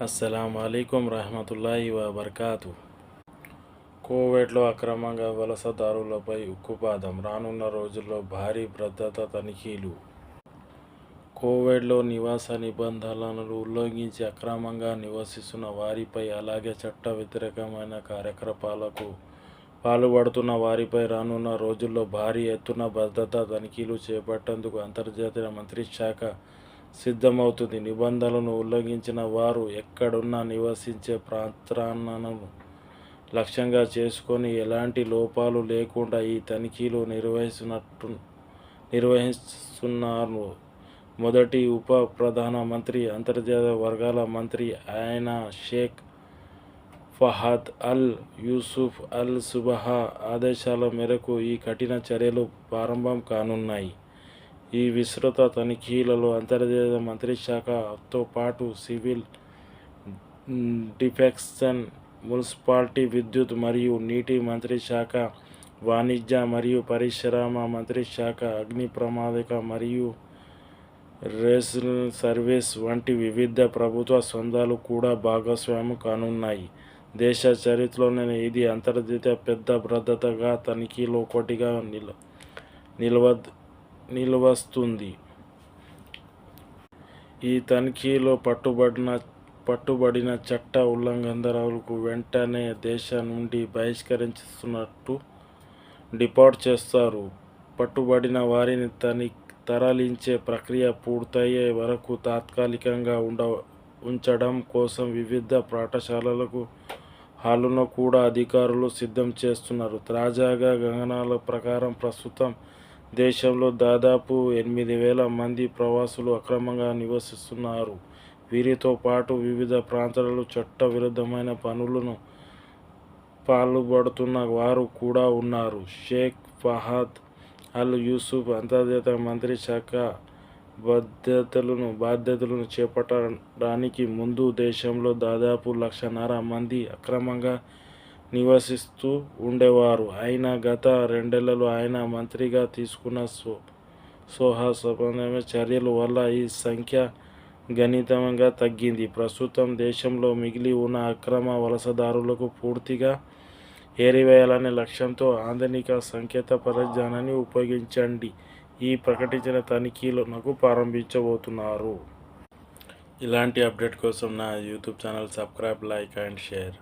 అస్సలాము అలైకుం రహమతుల్లాహి వబర్కాతు. కువైట్లో అక్రమంగా వలసదారులపై ఉక్కుపాదం, రానున్న రోజుల్లో భారీ భద్రతా తనిఖీలు. కువైట్లో నివాస నిబంధనలను ఉల్లంఘించి అక్రమంగా నివసిస్తున్న వారిపై, అలాగే చట్ట వ్యతిరేకమైన కార్యకలాపాలకు పాల్పడుతున్న వారిపై రానున్న రోజుల్లో భారీ ఎత్తున భద్రతా తనిఖీలు చేపట్టేందుకు అంతర్జాతీయ మంత్రిత్వశాఖ సిద్ధమవుతుంది. నిబంధనలను ఉల్లంఘించిన వారు ఎక్కడున్నా నివసించే ప్రాంతాలను లక్ష్యంగా చేసుకొని ఎలాంటి లోపాలు లేకుండా ఈ తనిఖీలు నిర్వహిస్తున్నారు. మొదటి ఉప ప్రధాన మంత్రి, అంతర్జాతీయ వర్గాల మంత్రి అయిన షేక్ ఫహద్ అల్ యూసుఫ్ అల్ సబాహ్ ఆదేశాల మేరకు ఈ కఠిన చర్యలు ప్రారంభం కానున్నాయి. ఈ విస్తృత తనిఖీలలో అంతర్జాతీయ మంత్రిత్వశాఖతో పాటు సివిల్ డిఫెన్స్, మున్సిపాలిటీ, విద్యుత్ మరియు నీటి మంత్రిత్వశాఖ, వాణిజ్య మరియు పరిశ్రమ మంత్రిత్వశాఖ, అగ్ని ప్రమాదక మరియు రెస్క్యూ సర్వీస్ వంటి వివిధ ప్రభుత్వ సంస్థలు కూడా భాగస్వామ్యం కానున్నాయి. దేశ చరిత్రలోనే ఇది అంతర్జాతీయ పెద్ద భద్రతా తనిఖీలో ఒకటిగా నిలవస్తుంది. ఈ తనిఖీలో పట్టుబడిన చట్ట ఉల్లంఘనదారులను వెంటనే దేశం నుండి బహిష్కరిస్తున్నట్టు డిపోర్ట్ చేస్తారు. పట్టుబడిన వారిని తరలించే ప్రక్రియ పూర్తయ్యే వరకు తాత్కాలికంగా ఉంచడం కోసం వివిధ పాఠశాలలకు హాలును కూడా అధికారులు సిద్ధం చేస్తున్నారు. తాజా గణాంకాల ప్రకారం ప్రస్తుతం దేశంలో దాదాపు 8,000 మంది ప్రవాసులు అక్రమంగా నివసిస్తున్నారు. వీరితో పాటు వివిధ ప్రాంతాలలో చట్ట విరుద్ధమైన పనులకు పాల్పడుతున్న వారు కూడా ఉన్నారు. షేక్ ఫహద్ అల్ యూసుఫ్ అంతర్జాతీయ మంత్రిత్వశాఖ బాధ్యతలను చేపట్టడానికి ముందు దేశంలో దాదాపు 1,50,000 మంది అక్రమంగా నివసిస్తూ ఉండేవారు. అయినా గత 2 ఏళ్లలో ఆయన మంత్రిగా తీసుకున్న సాహసోపేతమైన చర్యల వల్ల ఈ సంఖ్య గణనీయంగా తగ్గింది. ప్రస్తుతం దేశంలో మిగిలి ఉన్న అక్రమ వలసదారులను పూర్తిగా ఏరివేయాలనే లక్ష్యంతో ఆధునిక సాంకేతిక పరిజ్ఞానాన్ని ఉపయోగించి ఈ ప్రకటించిన తనిఖీలను ప్రారంభించబోతున్నారు. ఇలాంటి అప్డేట్ కోసం నా YouTube channel subscribe, like and share.